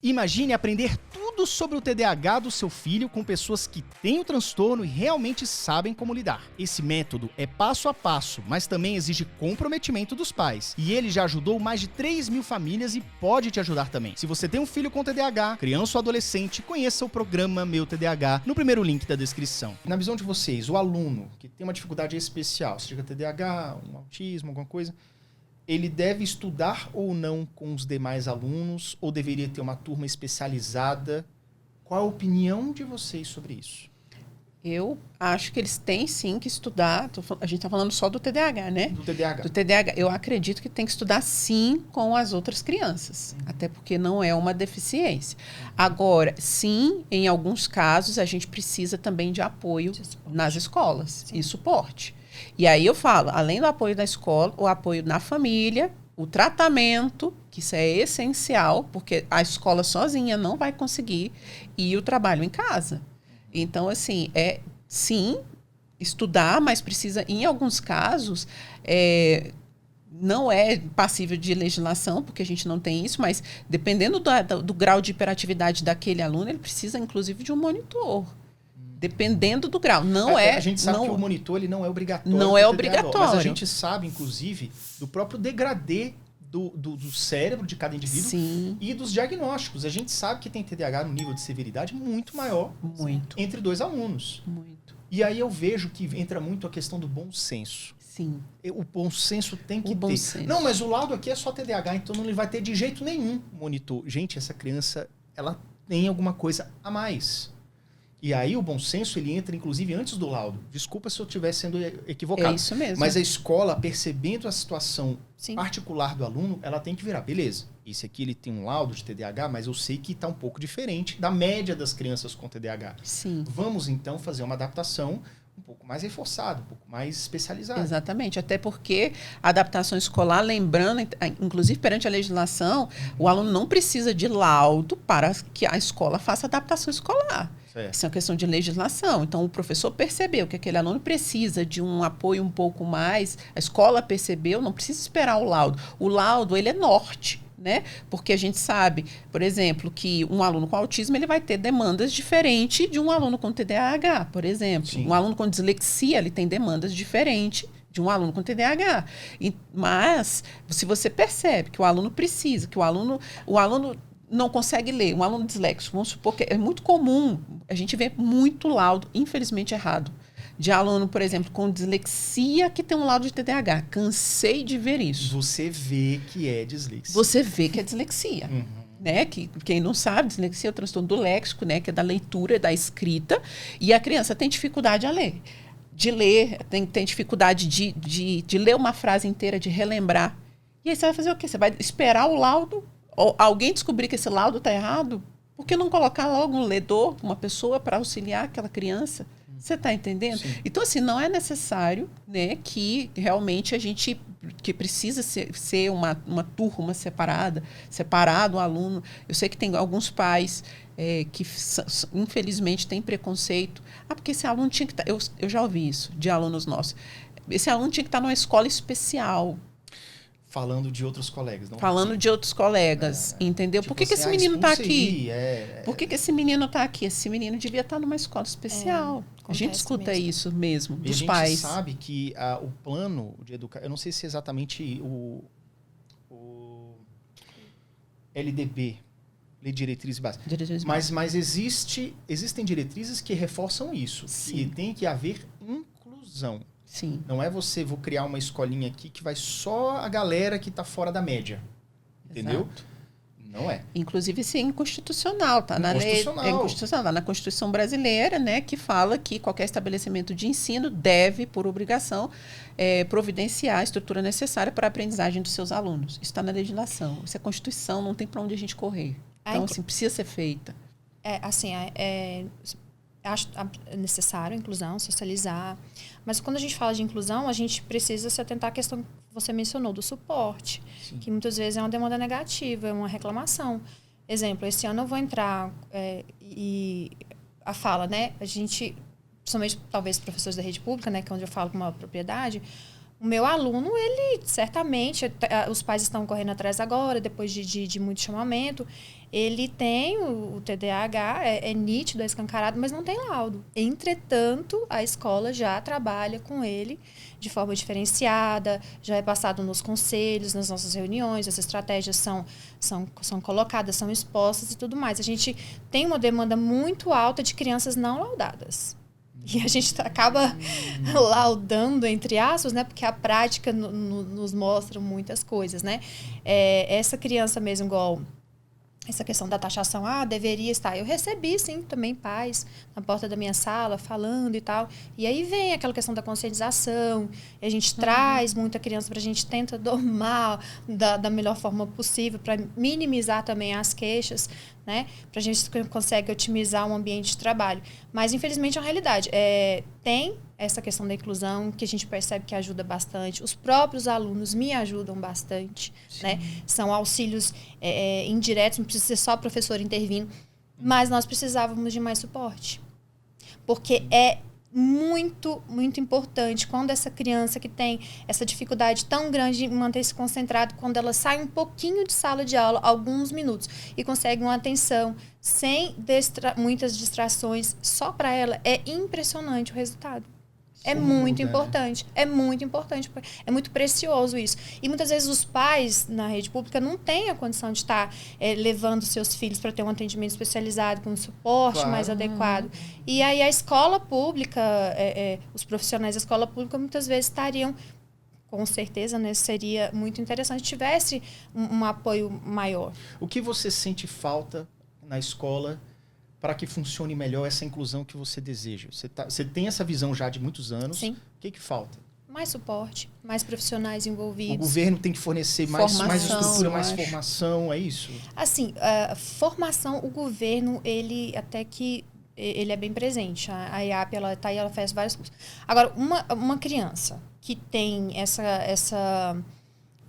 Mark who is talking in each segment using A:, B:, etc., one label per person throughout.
A: Imagine aprender tudo sobre o TDAH do seu filho com pessoas que têm o transtorno e realmente sabem como lidar. Esse método é passo a passo, mas também exige comprometimento dos pais. E ele já ajudou mais de 3.000 famílias e pode te ajudar também. Se você tem um filho com TDAH, criança ou adolescente, conheça o programa Meu TDAH no primeiro link da descrição. Na visão de vocês, o aluno que tem uma dificuldade especial, seja TDAH, um autismo, alguma coisa, ele deve estudar ou não com os demais alunos ou deveria ter uma turma especializada? Qual a opinião de vocês sobre isso?
B: Eu acho que eles têm sim que estudar. A gente está falando só do TDAH, né?
A: Do TDAH.
B: Do TDAH. Eu acredito que tem que estudar sim com as outras crianças, até porque não é uma deficiência. Agora, sim, em alguns casos, a gente precisa também de apoio nas escolas e suporte. E aí eu falo, além do apoio da escola, o apoio na família, o tratamento, que isso é essencial, porque a escola sozinha não vai conseguir, e o trabalho em casa. Então, assim, sim, estudar, mas precisa, em alguns casos, não é passível de legislação, porque a gente não tem isso, mas dependendo do grau de hiperatividade daquele aluno, ele precisa, inclusive, de um monitor. Dependendo do grau.
A: A gente sabe que o monitor ele não é obrigatório.
B: Não é obrigatório.
A: Mas a gente sabe, inclusive, do próprio degradê do cérebro de cada indivíduo.
B: Sim.
A: E dos diagnósticos. A gente sabe que tem TDAH no nível de severidade muito maior entre dois alunos.
B: Muito.
A: E aí eu vejo que entra muito a questão do bom senso.
B: Sim.
A: O bom senso tem que
B: bom
A: ter.
B: Senso.
A: Não, mas o laudo aqui é só TDAH, então não vai ter de jeito nenhum monitor. Gente, essa criança, ela tem alguma coisa a mais. E aí o bom senso, ele entra, inclusive, antes do laudo. Desculpa se eu estiver sendo equivocado.
B: É isso mesmo.
A: Mas a escola, percebendo a situação particular do aluno, ela tem que virar. Beleza, esse aqui ele tem um laudo de TDAH, mas eu sei que está um pouco diferente da média das crianças com TDAH.
B: Sim.
A: Vamos, então, fazer uma adaptação um pouco mais reforçada, um pouco mais especializada.
B: Exatamente. Até porque a adaptação escolar, lembrando, inclusive perante a legislação, o aluno não precisa de laudo para que a escola faça adaptação escolar. Isso é uma questão de legislação. Então, o professor percebeu que aquele aluno precisa de um apoio um pouco mais, a escola percebeu, não precisa esperar o laudo. O laudo, ele é norte, né? Porque a gente sabe, por exemplo, que um aluno com autismo ele vai ter demandas diferentes de um aluno com TDAH, por exemplo. Sim. Um aluno com dislexia, ele tem demandas diferentes de um aluno com TDAH. Mas, se você percebe que o aluno precisa, que o aluno não consegue ler, um aluno disléxico, vamos supor que é muito comum, a gente vê muito laudo, infelizmente errado, de aluno, por exemplo, com dislexia que tem um laudo de TDAH. Cansei de ver isso.
A: Você vê que é dislexia.
B: Você vê que é dislexia.
A: Uhum.
B: Né? Que, quem não sabe, dislexia é o transtorno do léxico, né? Que é da leitura, da escrita, e a criança tem dificuldade a ler. De ler, tem dificuldade de ler uma frase inteira, de relembrar. E aí você vai fazer o quê? Você vai esperar o laudo? Ou alguém descobrir que esse laudo está errado? Por que não colocar logo um ledor, uma pessoa para auxiliar aquela criança? Você está entendendo? Sim. Então, assim, não é necessário, né, que realmente a gente que precisa ser uma turma separado o aluno. Eu sei que tem alguns pais que, infelizmente, têm preconceito. Porque esse aluno tinha que estar... Eu já ouvi isso de alunos nossos. Esse aluno tinha que estar numa escola especial.
A: Falando de outros colegas. Não
B: falando de outros colegas, entendeu?
A: Tipo
B: por que
A: assim,
B: esse menino está aqui?
A: Por
B: que esse menino está aqui? Esse menino devia estar numa escola especial. A gente escuta isso mesmo, dos pais.
A: A gente sabe que o plano de educação... Eu não sei se é exatamente o LDB, Lei de Diretrizes Básicas. Mas existem diretrizes que reforçam isso. Sim. Que tem que haver inclusão.
B: Sim.
A: Não é vou criar uma escolinha aqui que vai só a galera que está fora da média. Entendeu?
B: Exato.
A: Não é.
B: Inclusive, isso é inconstitucional, tá? Na lei, é inconstitucional. Na Constituição brasileira, né, que fala que qualquer estabelecimento de ensino deve, por obrigação, providenciar a estrutura necessária para a aprendizagem dos seus alunos. Isso está na legislação. Isso é Constituição, não tem para onde a gente correr. Então, assim, precisa ser feita.
C: Acho necessário a inclusão, socializar. Mas quando a gente fala de inclusão, a gente precisa se atentar à questão que você mencionou, do suporte. Sim. Que muitas vezes é uma demanda negativa, é uma reclamação. Exemplo, esse ano eu vou entrar e a fala, né? A gente, principalmente talvez professores da rede pública, né, que é onde eu falo com uma propriedade, O meu aluno, ele certamente, os pais estão correndo atrás agora, depois de muito chamamento, ele tem o TDAH, é nítido, é escancarado, mas não tem laudo. Entretanto, a escola já trabalha com ele de forma diferenciada, já é passado nos conselhos, nas nossas reuniões, as estratégias são colocadas, são expostas e tudo mais. A gente tem uma demanda muito alta de crianças não laudadas. E a gente acaba laudando, entre aspas, né? Porque a prática nos mostra muitas coisas, né? Essa criança mesmo, igual essa questão da taxação, deveria estar. Eu recebi, sim, também pais na porta da minha sala, falando e tal. E aí vem aquela questão da conscientização. E a gente traz muita criança para a gente tenta domar da melhor forma possível, para minimizar também as queixas, né? Para a gente conseguir otimizar o ambiente de trabalho. Mas, infelizmente, é uma realidade. Tem essa questão da inclusão, que a gente percebe que ajuda bastante. Os próprios alunos me ajudam bastante, né? São auxílios indiretos, não precisa ser só professor intervindo, mas nós precisávamos de mais suporte. Porque é muito, muito importante quando essa criança que tem essa dificuldade tão grande em manter-se concentrado, quando ela sai um pouquinho de sala de aula, alguns minutos, e consegue uma atenção sem muitas distrações, só para ela, é impressionante o resultado. É muito importante, é muito importante, é muito precioso isso. E muitas vezes os pais na rede pública não têm a condição de estar levando seus filhos para ter um atendimento especializado, com um suporte mais adequado. E aí a escola pública, os profissionais da escola pública muitas vezes estariam, com certeza, né, seria muito interessante, tivesse um apoio maior.
A: O que você sente falta na escola para que funcione melhor essa inclusão que você deseja? Você tem essa visão já de muitos anos.
C: Sim.
A: O que falta?
C: Mais suporte, mais profissionais envolvidos.
A: O governo tem que fornecer mais estrutura, mais formação, é isso?
C: Assim, formação, o governo, ele até que ele é bem presente. A IAP, ela está aí, ela faz vários cursos. Agora, uma criança que tem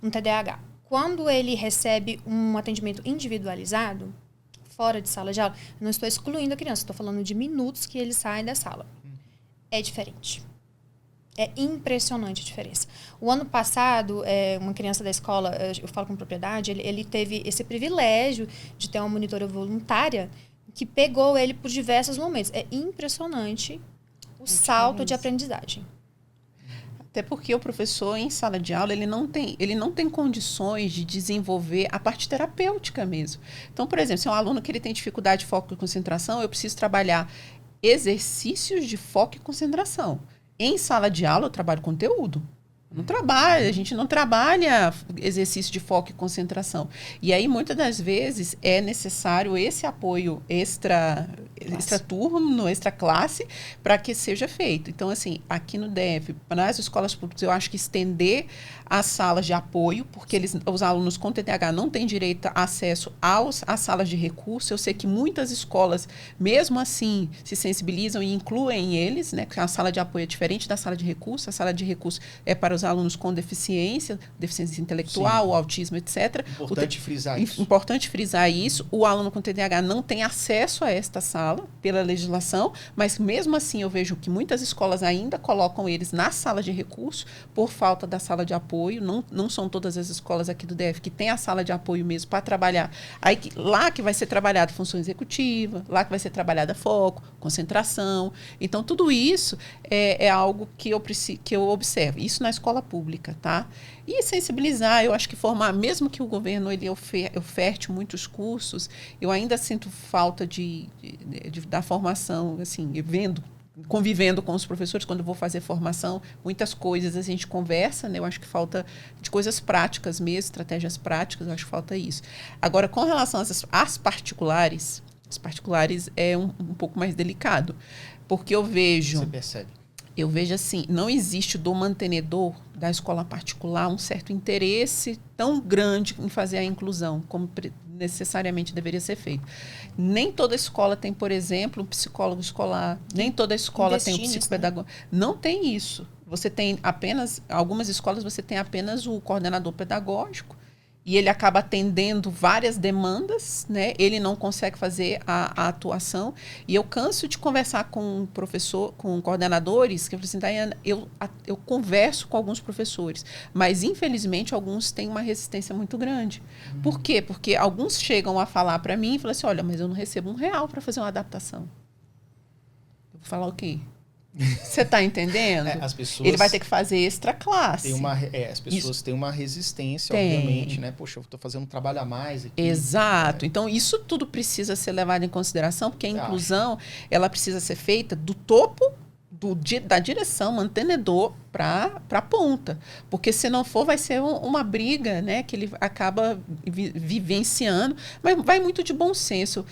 C: um TDAH, quando ele recebe um atendimento individualizado, fora de sala de aula, não estou excluindo a criança, estou falando de minutos que ele sai da sala. É diferente. É impressionante a diferença. O ano passado, uma criança da escola, eu falo com propriedade, ele teve esse privilégio de ter uma monitora voluntária que pegou ele por diversos momentos. É impressionante o salto de aprendizagem.
B: Até porque o professor, em sala de aula, ele não tem condições de desenvolver a parte terapêutica mesmo. Então, por exemplo, se é um aluno que ele tem dificuldade de foco e concentração, eu preciso trabalhar exercícios de foco e concentração. Em sala de aula, eu trabalho conteúdo. A gente não trabalha exercício de foco e concentração. E aí, muitas das vezes, é necessário esse apoio extra turno, extra classe, para que seja feito. Então, assim, aqui no DF, nas escolas públicas, eu acho que estender as salas de apoio, porque os alunos com TDAH não têm direito a acesso às salas de recurso. Eu sei que muitas escolas, mesmo assim, se sensibilizam e incluem eles, né? Porque a sala de apoio é diferente da sala de recurso. A sala de recurso é para os alunos com deficiência intelectual, autismo, etc.
A: Importante frisar isso.
B: Importante frisar isso. O aluno com TDAH não tem acesso a esta sala pela legislação, mas mesmo assim eu vejo que muitas escolas ainda colocam eles na sala de recurso por falta da sala de apoio. Não são todas as escolas aqui do DF que tem a sala de apoio mesmo para trabalhar. Aí, lá que vai ser trabalhada função executiva, lá que vai ser trabalhada foco, concentração. Então, tudo isso é algo que eu observo. Isso na escola pública, tá? E sensibilizar, eu acho que formar, mesmo que o governo ele oferte muitos cursos, eu ainda sinto falta da formação, assim, convivendo com os professores, quando eu vou fazer formação, muitas coisas a gente conversa, né? Eu acho que falta de coisas práticas mesmo, estratégias práticas, eu acho que falta isso. Agora, com relação às particulares, as particulares é um pouco mais delicado, porque eu vejo...
A: Você percebe?
B: Eu vejo assim, não existe do mantenedor da escola particular um certo interesse tão grande em fazer a inclusão, como necessariamente deveria ser feito. Nem toda escola tem, por exemplo, um psicólogo escolar, nem toda escola tem um psicopedagogo. Né? Não tem isso. Você tem algumas escolas você tem apenas o coordenador pedagógico e ele acaba atendendo várias demandas, né? Ele não consegue fazer a atuação. E eu canso de conversar com professor, com coordenadores, que eu falo assim, Daiana, eu converso com alguns professores, mas infelizmente alguns têm uma resistência muito grande. Por quê? Porque alguns chegam a falar para mim e falam assim, olha, mas eu não recebo R$1 para fazer uma adaptação. Eu vou falar o quê? Você está entendendo?
A: As pessoas,
B: ele vai ter que fazer extra classe.
A: As pessoas têm uma resistência, obviamente, né? Poxa, eu estou fazendo um trabalho a mais aqui.
B: Exato. Então, isso tudo precisa ser levado em consideração, porque a inclusão, ela precisa ser feita do topo da direção, mantenedor, para a ponta. Porque, se não for, vai ser uma briga, né? Que ele acaba vivenciando. Mas vai muito de bom senso.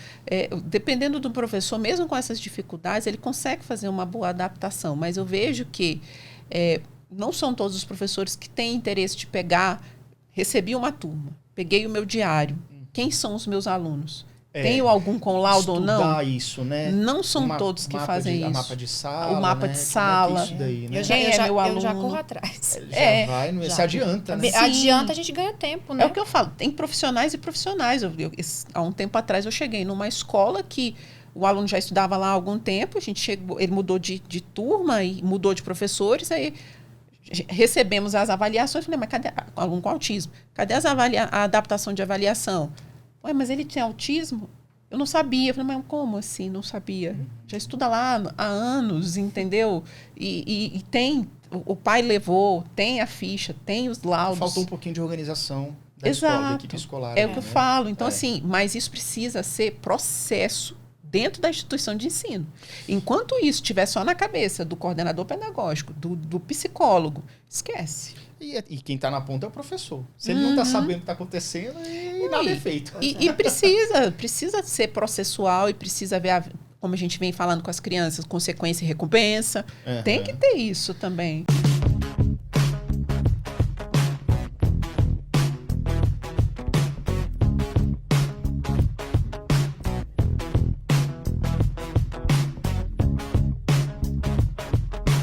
B: Dependendo do professor, mesmo com essas dificuldades, ele consegue fazer uma boa adaptação. Mas eu vejo que não são todos os professores que têm interesse de pegar... Recebi uma turma, peguei o meu diário. Quem são os meus alunos? Tenho algum com laudo ou não?
A: Estudar isso, né?
B: Não são todos que fazem isso.
A: O mapa de sala.
B: O mapa de sala.
A: Isso daí, né?
C: Eu já corro atrás.
A: Se adianta, né?
C: Adianta, a gente ganha tempo, né?
B: É o que eu falo. Tem profissionais e profissionais. Há um tempo atrás eu cheguei numa escola que o aluno já estudava lá há algum tempo. Ele mudou de turma e mudou de professores. Aí recebemos as avaliações. Falei, mas cadê aluno com autismo? Cadê a adaptação de avaliação? Ué, mas ele tem autismo? Eu não sabia. Eu falei, mas como assim? Não sabia. Já estuda lá há anos, entendeu? E tem, o pai levou, tem a ficha, tem os laudos.
A: Faltou um pouquinho de organização da escola, da equipe escolar.
B: É o que eu falo. Então, assim, mas isso precisa ser processo dentro da instituição de ensino. Enquanto isso estiver só na cabeça do coordenador pedagógico, do psicólogo, esquece.
A: E quem está na ponta é o professor. Se ele não está sabendo o que está acontecendo, nada é feito.
B: E precisa ser processual e precisa ver, como a gente vem falando com as crianças, consequência e recompensa. Tem que ter isso também.